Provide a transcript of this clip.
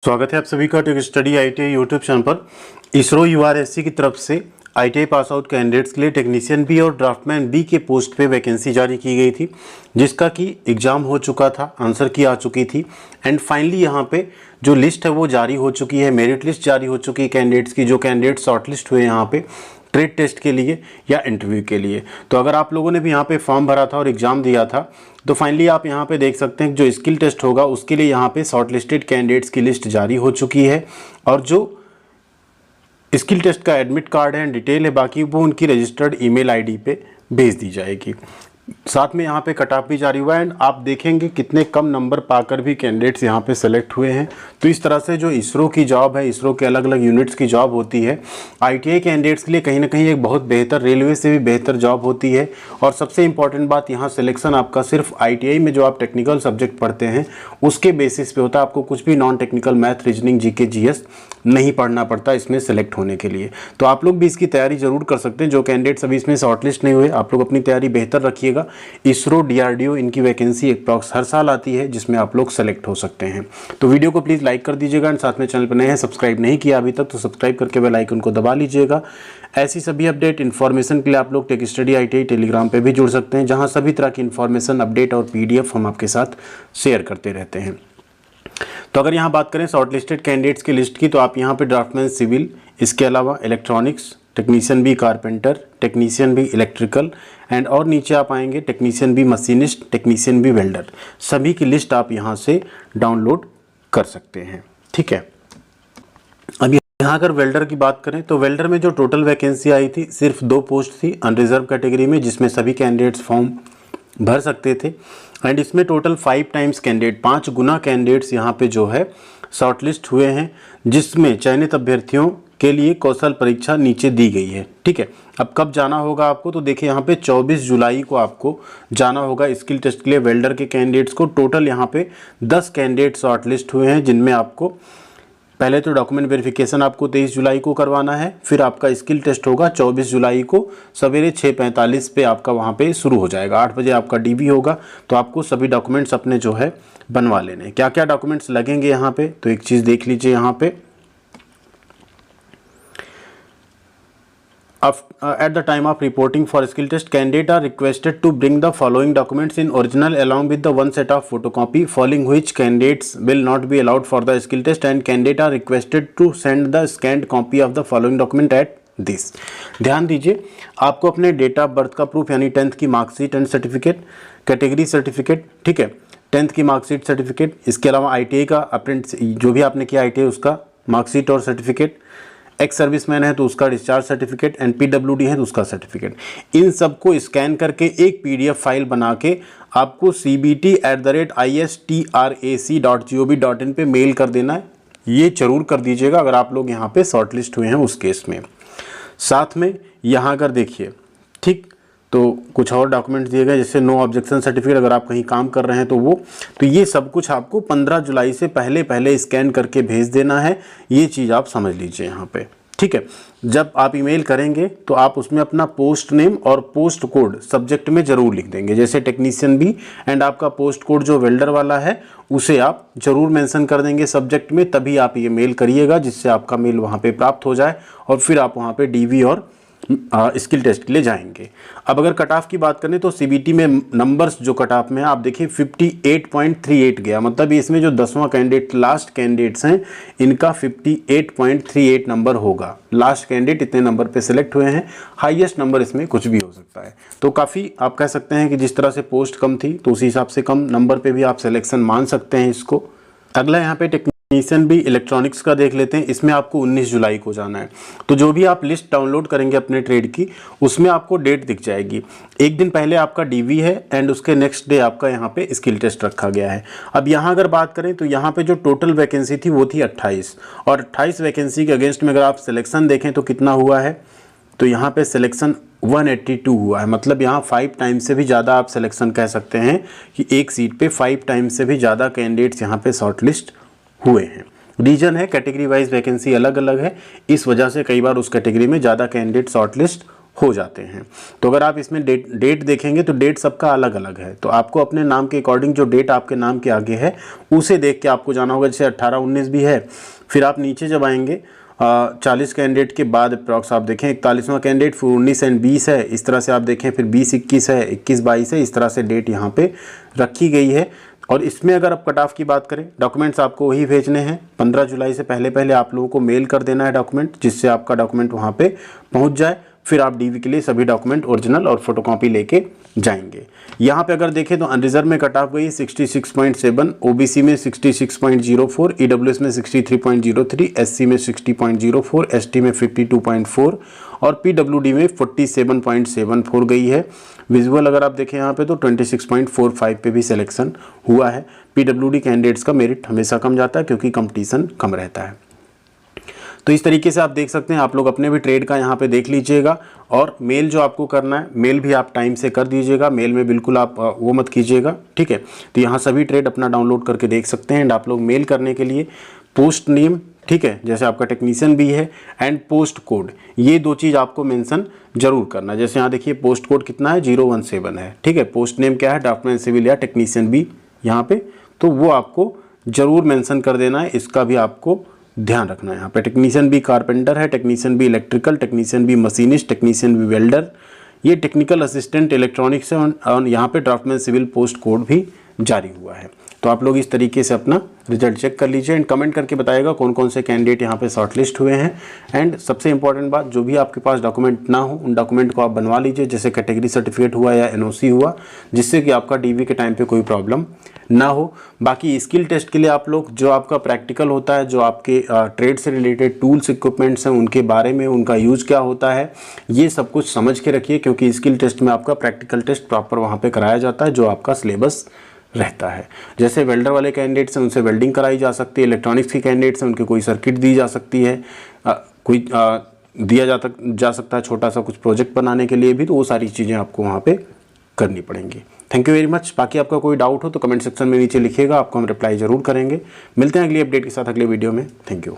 स्वागत है आप सभी का tech study ITI YouTube channel पर। इसरो यूआरएससी की तरफ से आईटीआई पास आउट कैंडिडेट्स के लिए टेक्नीशियन बी और ड्राफ्टमैन बी के पोस्ट पे वैकेंसी जारी की गई थी, जिसका कि एग्ज़ाम हो चुका था, आंसर की आ चुकी थी एंड फाइनली यहाँ पे जो लिस्ट है वो जारी हो चुकी है। मेरिट लिस्ट जारी हो चुकी है कैंडिडेट्स की, जो कैंडिडेट शॉर्टलिस्ट हुए यहाँ पे ट्रेड टेस्ट के लिए या इंटरव्यू के लिए। तो अगर आप लोगों ने भी यहाँ पे फॉर्म भरा था और एग्ज़ाम दिया था तो फाइनली आप यहाँ पे देख सकते हैं जो स्किल टेस्ट होगा उसके लिए यहाँ पे शॉर्टलिस्टेड कैंडिडेट्स की लिस्ट जारी हो चुकी है और जो स्किल टेस्ट का एडमिट कार्ड है, डिटेल है, बाकी वो उनकी रजिस्टर्ड ईमेल आईडी पे भेज दी जाएगी। साथ में यहाँ पे कट ऑफ भी जारी हुआ है एंड आप देखेंगे कितने कम नंबर पाकर भी कैंडिडेट्स यहाँ पे सेलेक्ट हुए हैं। तो इस तरह से जो इसरो की जॉब है, इसरो के अलग अलग यूनिट्स की जॉब होती है, आईटीआई कैंडिडेट्स के लिए कहीं ना कहीं एक बहुत बेहतर, रेलवे से भी बेहतर जॉब होती है। और सबसे इंपॉर्टेंट बात, यहाँ सिलेक्शन आपका सिर्फ आईटीआई में जो आप टेक्निकल सब्जेक्ट पढ़ते हैं उसके बेसिस पे होता है। आपको कुछ भी non technical math, reasoning, GK, GS नहीं पढ़ना पड़ता इसमें सेलेक्ट होने के लिए। तो आप लोग भी इसकी तैयारी जरूर कर सकते हैं। जो कैंडिडेट्स अभी इसमें शॉर्टलिस्ट नहीं हुए, आप लोग अपनी तैयारी बेहतर रखिएगा। इसरो, डीआरडीओ, इनकी वैकेंसी अप्रॉक्स हर साल आती है जिसमें आप लोग सेलेक्ट हो सकते हैं। तो वीडियो को प्लीज़ लाइक कर दीजिएगा एंड साथ में चैनल पर नए हैं, सब्सक्राइब नहीं किया अभी तक तो सब्सक्राइब करके बेल आइकन को दबा लीजिएगा। ऐसी सभी अपडेट इन्फॉर्मेशन के लिए आप लोग टेक स्टडी आईटीआई टेलीग्राम पे भी जुड़ सकते हैं, जहां सभी तरह की इन्फॉर्मेशन, अपडेट और पीडीएफ हम आपके साथ शेयर करते रहते हैं। तो अगर यहाँ बात करें शॉर्टलिस्टेड कैंडिडेट्स की लिस्ट की, तो आप यहाँ पे ड्राफ्टमैन सिविल, इसके अलावा electronics, technician B carpenter, technician B electrical and और नीचे आप आएंगे technician B machinist, technician B welder, सभी की लिस्ट आप यहाँ से डाउनलोड कर सकते हैं। ठीक है, अब यहाँ अगर वेल्डर की बात करें तो वेल्डर में जो टोटल वैकेंसी आई थी सिर्फ 2 पोस्ट थी अनरिजर्व कैटेगरी में, जिसमें सभी कैंडिडेट्स फॉर्म भर सकते थे एंड इसमें टोटल 5 टाइम्स कैंडिडेट, 5 गुना कैंडिडेट्स यहाँ पे जो है शॉर्टलिस्ट हुए हैं, जिसमें चयनित अभ्यर्थियों के लिए कौशल परीक्षा नीचे दी गई है। ठीक है, अब कब जाना होगा आपको, तो देखिए यहाँ पे 24 जुलाई को आपको जाना होगा स्किल टेस्ट के लिए वेल्डर के कैंडिडेट्स को। टोटल यहाँ पे 10 कैंडिडेट शॉर्टलिस्ट हुए हैं, जिनमें आपको पहले तो डॉक्यूमेंट वेरिफिकेशन आपको 23 जुलाई को करवाना है, फिर आपका स्किल टेस्ट होगा 24 जुलाई को सवेरे 6:45 पे आपका वहाँ पे शुरू हो जाएगा। 8 बजे आपका डीबी होगा। तो आपको सभी डॉक्यूमेंट्स अपने जो है बनवा लेने हैं। क्या क्या डॉक्यूमेंट्स लगेंगे यहाँ पे, तो एक चीज़ देख लीजिए यहाँ पे। At the time of reporting for skill test, candidate are requested to bring the following documents in original along with the one set of photocopy, following which candidates will not be allowed for the skill test, and candidate are requested to send the scanned copy of the following document at this। ध्यान दीजिए, आपको अपने date of birth का proof यानी 10th की marksheet and certificate, category certificate, ठीक है, 10th की मार्कशीट सर्टिफिकेट, इसके अलावा आईटीआई का अप्रेंटिस जो भी आपने किया आईटीआई उसका मार्कशीट और सर्टिफिकेट, एक्स सर्विसमैन है तो उसका डिस्चार्ज सर्टिफिकेट एंड पीडब्ल्यूडी है तो उसका सर्टिफिकेट, इन सबको स्कैन करके एक पीडीएफ फाइल बना के आपको cbt@istrac.gov.in पे मेल कर देना है। ये जरूर कर दीजिएगा अगर आप लोग यहाँ पे शॉर्टलिस्ट हुए हैं उस केस में। साथ में यहाँ अगर देखिए, ठीक, तो कुछ और डॉक्यूमेंट्स दिए गए जैसे नो ऑब्जेक्शन सर्टिफिकेट, अगर आप कहीं काम कर रहे हैं तो वो, तो ये सब कुछ आपको 15 जुलाई से पहले स्कैन करके भेज देना है। ये चीज़ आप समझ लीजिए यहाँ पे। ठीक है, जब आप ईमेल करेंगे तो आप उसमें अपना पोस्ट नेम और पोस्ट कोड सब्जेक्ट में ज़रूर लिख देंगे, जैसे टेक्नीशियन बी एंड आपका पोस्ट कोड जो वेल्डर वाला है उसे आप ज़रूर मेंशन कर देंगे सब्जेक्ट में, तभी आप ये मेल करिएगा जिससे आपका मेल वहाँ पे प्राप्त हो जाए और फिर आप वहाँ पे डीवी और स्किल टेस्ट के लिए जाएंगे। अब अगर कट ऑफ की बात करें तो सीबीटी में नंबर्स जो कट ऑफ में है आप देखिए 58.38 गया, मतलब इसमें जो 10वां कैंडिडेट लास्ट कैंडिडेट्स हैं इनका 58.38 नंबर होगा। लास्ट कैंडिडेट इतने नंबर पे सिलेक्ट हुए हैं, हाईएस्ट नंबर इसमें कुछ भी हो सकता है। तो काफ़ी आप कह सकते हैं कि जिस तरह से पोस्ट कम थी तो उसी हिसाब से कम नंबर पर भी आप सिलेक्शन मान सकते हैं इसको। अगला यहाँ पे टेक्नीशियन भी इलेक्ट्रॉनिक्स का देख लेते हैं। इसमें आपको 19 जुलाई को जाना है। तो जो भी आप लिस्ट डाउनलोड करेंगे अपने ट्रेड की उसमें आपको डेट दिख जाएगी। एक दिन पहले आपका डीवी है एंड उसके नेक्स्ट डे आपका यहाँ पे स्किल टेस्ट रखा गया है। अब यहाँ अगर बात करें तो यहाँ पे जो टोटल वैकेंसी थी वो थी 28 और 28 वैकेंसी के अगेंस्ट में अगर आप सिलेक्शन देखें तो कितना हुआ है, तो यहाँ पे सिलेक्शन 182 हुआ है। मतलब यहाँ 5 टाइम्स से भी ज़्यादा आप सिलेक्शन कह सकते हैं कि एक सीट पे 5 टाइम्स से भी ज़्यादा कैंडिडेट्स यहाँ पे शॉर्टलिस्ट हुए हैं। रीजन है कैटेगरी वाइज वैकेंसी अलग अलग है, इस वजह से कई बार उस कैटेगरी में ज़्यादा कैंडिडेट शॉर्टलिस्ट हो जाते हैं। तो अगर आप इसमें डेट देखेंगे तो डेट सबका अलग अलग है, तो आपको अपने नाम के अकॉर्डिंग जो डेट आपके नाम के आगे है उसे देख के आपको जाना होगा। जैसे 18-19 भी है, फिर आप नीचे जब आएंगे 40 कैंडिडेट के बाद अप्रॉक्स आप देखें 41वां कैंडिडेट, फिर 19 एंड 20 है, इस तरह से आप देखें, फिर 20-21 है, 21-22 है, इस तरह से डेट यहाँ पे रखी गई है। और इसमें अगर आप कट ऑफ की बात करें, डॉक्यूमेंट्स आपको वही भेजने हैं। 15 जुलाई से पहले पहले आप लोगों को मेल कर देना है डॉक्यूमेंट, जिससे आपका डॉक्यूमेंट वहाँ पे पहुँच जाए। फिर आप डीवी के लिए सभी डॉक्यूमेंट ओरिजिनल और फोटोकॉपी लेके जाएंगे। यहाँ पे अगर देखें तो अनरिजर्व में कट ऑफ गई 66.7, ओबीसी में 66.04, ईडब्ल्यूएस में 63.03, एससी में 60.04, एसटी में 52.4 और पीडब्ल्यूडी में 47.74 गई है। विजुअल अगर आप देखें यहाँ पे तो 26.45 पे भी सिलेक्शन हुआ है। पीडब्ल्यूडी कैंडिडेट्स का मेरिट हमेशा कम जाता है क्योंकि कंपटीशन कम रहता है। तो इस तरीके से आप देख सकते हैं, आप लोग अपने भी ट्रेड का यहाँ पे देख लीजिएगा। और मेल जो आपको करना है, मेल भी आप टाइम से कर दीजिएगा, मेल में बिल्कुल आप वो मत कीजिएगा, ठीक है। तो यहाँ सभी ट्रेड अपना डाउनलोड करके देख सकते हैं। एंड आप लोग मेल करने के लिए पोस्ट नेम, ठीक है, जैसे आपका टेक्नीशियन भी है, एंड पोस्ट कोड, ये दो चीज़ आपको मेंशन जरूर करना। जैसे यहाँ देखिए पोस्ट कोड कितना है, 017 है, ठीक है। पोस्ट नेम क्या है, ड्राफ्टमैन सिविल या टेक्नीशियन बी यहाँ पे, तो वो आपको जरूर मेंशन कर देना है, इसका भी आपको ध्यान रखना है। यहाँ पे टेक्नीशियन बी कारपेंटर है, technician B electrical, technician B machinist, technician B welder, ये टेक्निकल असिस्टेंट इलेक्ट्रॉनिक्स है। और यहाँ पे ड्राफ्टमैन सिविल पोस्ट कोड भी जारी हुआ है। तो आप लोग इस तरीके से अपना रिजल्ट चेक कर लीजिए एंड कमेंट करके बताइएगा कौन कौन से कैंडिडेट यहाँ पे शॉर्टलिस्ट हुए हैं। एंड सबसे इंपॉर्टेंट बात, जो भी आपके पास डॉक्यूमेंट ना हो उन डॉक्यूमेंट को आप बनवा लीजिए, जैसे कैटेगरी सर्टिफिकेट हुआ या एनओसी हुआ, जिससे कि आपका डीवी के टाइम पे कोई प्रॉब्लम ना हो। बाकी स्किल टेस्ट के लिए आप लोग जो आपका प्रैक्टिकल होता है, जो आपके ट्रेड से रिलेटेड टूल्स इक्विपमेंट्स हैं उनके बारे में, उनका यूज़ क्या होता है, ये सब कुछ समझ के रखिए, क्योंकि स्किल टेस्ट में आपका प्रैक्टिकल टेस्ट प्रॉपर वहाँ पे कराया जाता है जो आपका सिलेबस रहता है। जैसे वेल्डर वाले कैंडिडेट्स हैं उनसे वेल्डिंग कराई जा सकती है, इलेक्ट्रॉनिक्स के कैंडिडेट्स हैं उनके कोई सर्किट दी जा सकती है, कोई दिया जा सकता है छोटा सा कुछ प्रोजेक्ट बनाने के लिए भी, तो वो सारी चीज़ें आपको वहाँ पे करनी पड़ेंगी। Thank you very much. बाकी आपका कोई डाउट हो तो कमेंट सेक्शन में नीचे लिखिएगा, आपको हम रिप्लाई ज़रूर करेंगे। मिलते हैं अगली अपडेट के साथ अगले वीडियो में। Thank you.